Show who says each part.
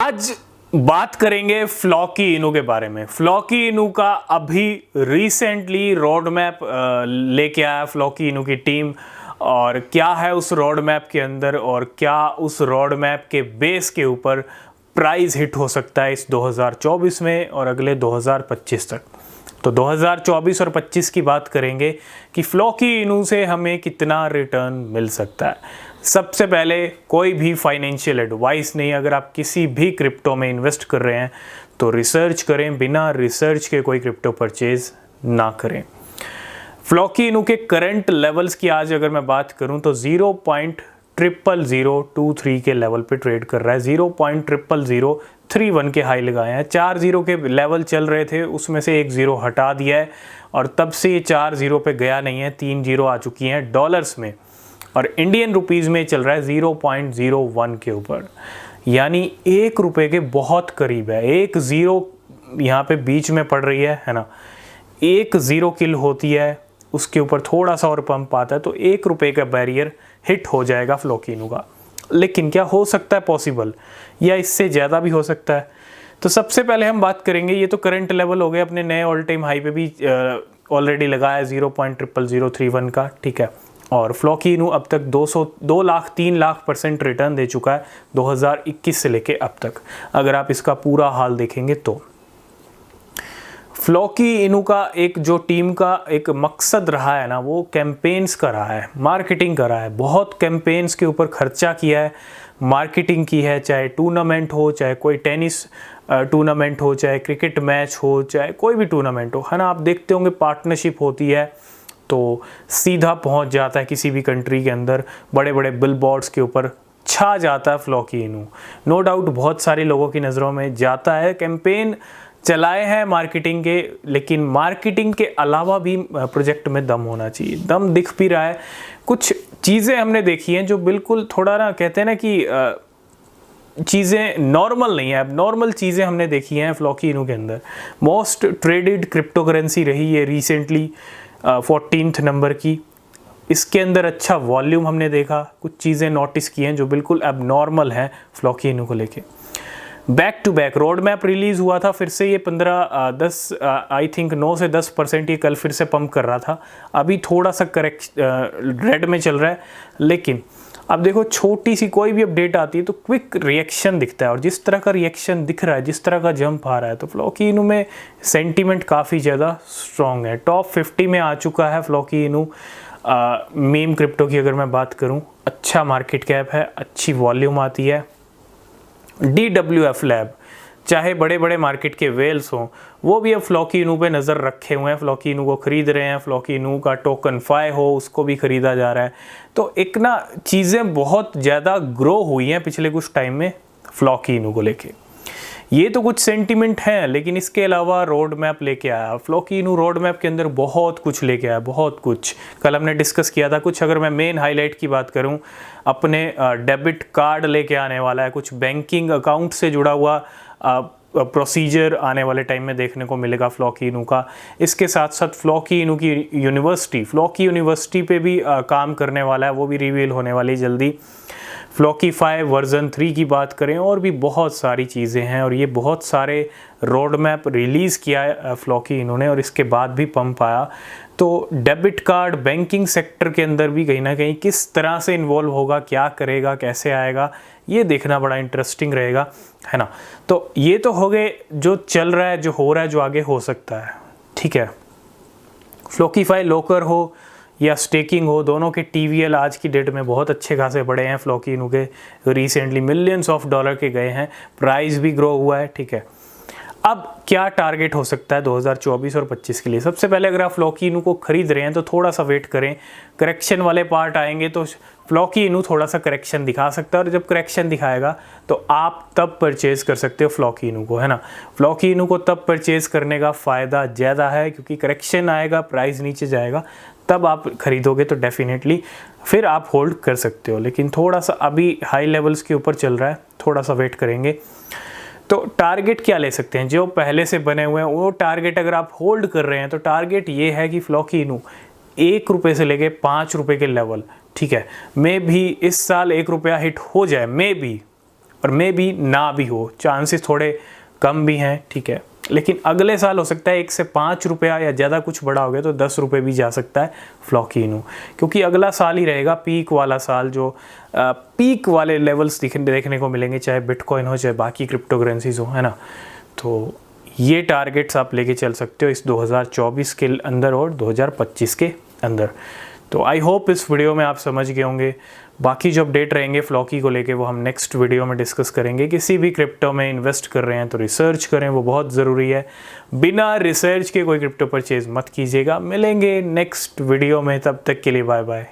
Speaker 1: आज बात करेंगे फ्लॉकी इनू के बारे में। फ्लॉकी इनू का अभी रिसेंटली रोड मैप लेके आया फ्लॉकी इनू की टीम, और क्या है उस रोड मैप के अंदर और क्या उस रोड मैप के बेस के ऊपर प्राइस हिट हो सकता है इस 2024 में और अगले 2025 तक। तो 2024 और 25 की बात करेंगे कि फ्लॉकी इनू से हमें कितना रिटर्न मिल सकता है। सबसे पहले कोई भी फाइनेंशियल एडवाइस नहीं, अगर आप किसी भी क्रिप्टो में इन्वेस्ट कर रहे हैं तो रिसर्च करें, बिना रिसर्च के कोई क्रिप्टो परचेज ना करें। फ्लॉकी इनू के करंट लेवल्स की आज अगर मैं बात करूं तो 0.00023 के लेवल पे ट्रेड कर रहा है। 0.00031 के हाई लगाए हैं। 4 जीरो के लेवल चल रहे थे, उसमें से एक जीरो हटा दिया है और तब से ये 4 जीरो पे गया नहीं है। 3 जीरो आ चुकी हैं डॉलर्स में और इंडियन रुपीज़ में चल रहा है 0.01 के ऊपर, यानी 1 रुपये के बहुत करीब है। एक ज़ीरो यहाँ पे बीच में पड़ रही है ना, 1 ज़ीरो किल होती है, उसके ऊपर थोड़ा सा और पंप आता है तो 1 रुपये का बैरियर हिट हो जाएगा फ्लॉकी इनू का। लेकिन क्या हो सकता है पॉसिबल, या इससे ज़्यादा भी हो सकता है? तो सबसे पहले हम बात करेंगे, ये तो करंट लेवल हो गए, अपने नए ऑल टाइम हाई पे भी ऑलरेडी लगाया 0.00031 का, ठीक है। और फ्लॉकी इनू अब तक 2 लाख 3 लाख % रिटर्न दे चुका है 2021 से लेके अब तक, अगर आप इसका पूरा हाल देखेंगे तो। फ्लॉकी इनू का एक जो टीम का एक मकसद रहा है ना, वो कैंपेन्स का रहा है, मार्केटिंग का रहा है। बहुत कैंपेन्स के ऊपर खर्चा किया है, मार्केटिंग की है, चाहे टूर्नामेंट हो, चाहे कोई टेनिस टूर्नामेंट हो, चाहे क्रिकेट मैच हो, चाहे कोई भी टूर्नामेंट हो, है ना। आप देखते होंगे पार्टनरशिप होती है तो सीधा पहुंच जाता है किसी भी कंट्री के अंदर, बड़े बड़े बिलबोर्ड्स के ऊपर छा जाता है फ्लॉकी इनू। नो डाउट बहुत सारे लोगों की नज़रों में जाता है। कैंपेन चलाए हैं मार्केटिंग के, लेकिन मार्केटिंग के अलावा भी प्रोजेक्ट में दम होना चाहिए। दम दिख भी रहा है। कुछ चीज़ें हमने देखी हैं जो बिल्कुल थोड़ा ना, कहते हैं ना कि चीज़ें नॉर्मल नहीं है, अब नॉर्मल चीज़ें हमने देखी हैं फ्लॉकी इनू के अंदर। मोस्ट ट्रेडेड क्रिप्टो करेंसी रही है रिसेंटली 14th नंबर की। इसके अंदर अच्छा वॉल्यूम हमने देखा, कुछ चीज़ें नोटिस की हैं जो बिल्कुल अब नॉर्मल हैं फ्लॉकी इनू को लेके। Back to back road map release हुआ था, फिर से ये 15-10 आई थिंक 9 से 10% ये कल फिर से पंप कर रहा था। अभी थोड़ा सा रेड में चल रहा है, लेकिन अब देखो छोटी सी कोई भी अपडेट आती है तो क्विक रिएक्शन दिखता है, और जिस तरह का रिएक्शन दिख रहा है, जिस तरह का जंप आ रहा है, तो फ्लॉकी इनू में सेंटीमेंट काफ़ी ज़्यादा स्ट्रॉन्ग है। टॉप 50 में आ चुका है फ्लॉकी इनू। मीम क्रिप्टो की अगर मैं बात करूं, अच्छा मार्केट कैप है, अच्छी वॉल्यूम आती है। DWF लैब, चाहे बड़े बड़े मार्केट के वेल्स हों, वो भी अब फ्लॉकी इनू पे नज़र रखे हुए हैं, फ्लॉकी इनू को ख़रीद रहे हैं। फ्लॉकी इनू का टोकन फाई हो, उसको भी ख़रीदा जा रहा है। तो एक ना चीज़ें बहुत ज़्यादा ग्रो हुई हैं पिछले कुछ टाइम में फ्लॉकी इनू को लेके। ये तो कुछ सेंटीमेंट हैं, लेकिन इसके अलावा रोड मैप लेके आया फ्लॉकी इनू। रोड मैप के अंदर बहुत कुछ लेके आया, बहुत कुछ। कल हमने डिस्कस किया था कुछ। अगर मैं मेन हाईलाइट की बात करूं, अपने डेबिट कार्ड लेके आने वाला है, कुछ बैंकिंग अकाउंट से जुड़ा हुआ प्रोसीजर आने वाले टाइम में देखने को मिलेगा फ्लॉकी इनू का। इसके साथ साथ फ्लॉकी इनू की यूनिवर्सिटी, फ्लॉकी यूनिवर्सिटी पे भी काम करने वाला है, वो भी रिवील होने वाली जल्दी। फ्लॉकी 5 वर्जन 3 की बात करें, और भी बहुत सारी चीज़ें हैं, और ये बहुत सारे रोड मैप रिलीज़ किया है फ्लॉकी इन्होंने, और इसके बाद भी पंप आया। तो डेबिट कार्ड बैंकिंग सेक्टर के अंदर भी कहीं ना कहीं किस तरह से इन्वॉल्व होगा, क्या करेगा, कैसे आएगा, ये देखना बड़ा इंटरेस्टिंग रहेगा, है ना। तो ये तो हो गए जो चल रहा है, जो हो रहा है, जो आगे हो सकता है, ठीक है। फ्लॉकी 5 लोकर हो या स्टेकिंग हो, दोनों के TVL आज की डेट में बहुत अच्छे खासे बढ़े हैं फ्लॉकी इनू के। रिसेंटली मिलियंस ऑफ डॉलर के गए हैं, प्राइस भी ग्रो हुआ है, ठीक है। अब क्या टारगेट हो सकता है 2024 और 25 के लिए? सबसे पहले अगर आप फ्लॉकी इनू को खरीद रहे हैं तो थोड़ा सा वेट करें। करेक्शन वाले पार्ट आएंगे तो फ्लॉकी इनू थोड़ा सा करेक्शन दिखा सकता है, और जब करेक्शन दिखाएगा तो आप तब परचेज़ कर सकते हो फ्लॉकी इनू को, है ना। फ्लॉकी इनू को तब परचेज़ करने का फ़ायदा ज़्यादा है, क्योंकि करेक्शन आएगा, प्राइस नीचे जाएगा, तब आप खरीदोगे तो डेफिनेटली फिर आप होल्ड कर सकते हो। लेकिन थोड़ा सा अभी हाई लेवल्स के ऊपर चल रहा है, थोड़ा सा वेट करेंगे। तो टारगेट क्या ले सकते हैं जो पहले से बने हुए हैं, वो टारगेट अगर आप होल्ड कर रहे हैं तो टारगेट ये है कि फ्लॉकी इनू 1 रुपये से लेके 5 रुपये के लेवल, ठीक है, मे भी इस साल 1 रुपया हिट हो जाए, मे भी और मे बी ना भी हो, चांसेस थोड़े कम भी हैं, ठीक है। लेकिन अगले साल हो सकता है 1 से 5 रुपया या ज़्यादा कुछ बड़ा हो गया तो 10 रुपये भी जा सकता है फ्लॉकिनो, क्योंकि अगला साल ही रहेगा पीक वाला साल, जो पीक वाले लेवल्स देखने को मिलेंगे, चाहे बिटकॉइन हो चाहे बाकी क्रिप्टो करेंसीज हो, है ना। तो ये टारगेट्स आप लेके चल सकते हो इस 2024 के अंदर और 2025 के अंदर। तो आई होप इस वीडियो में आप समझ गए होंगे। बाकी जो अपडेट रहेंगे फ्लॉकी को लेके वो हम नेक्स्ट वीडियो में डिस्कस करेंगे। किसी भी क्रिप्टो में इन्वेस्ट कर रहे हैं तो रिसर्च करें, वो बहुत ज़रूरी है। बिना रिसर्च के कोई क्रिप्टो परचेज मत कीजिएगा। मिलेंगे नेक्स्ट वीडियो में, तब तक के लिए बाय बाय।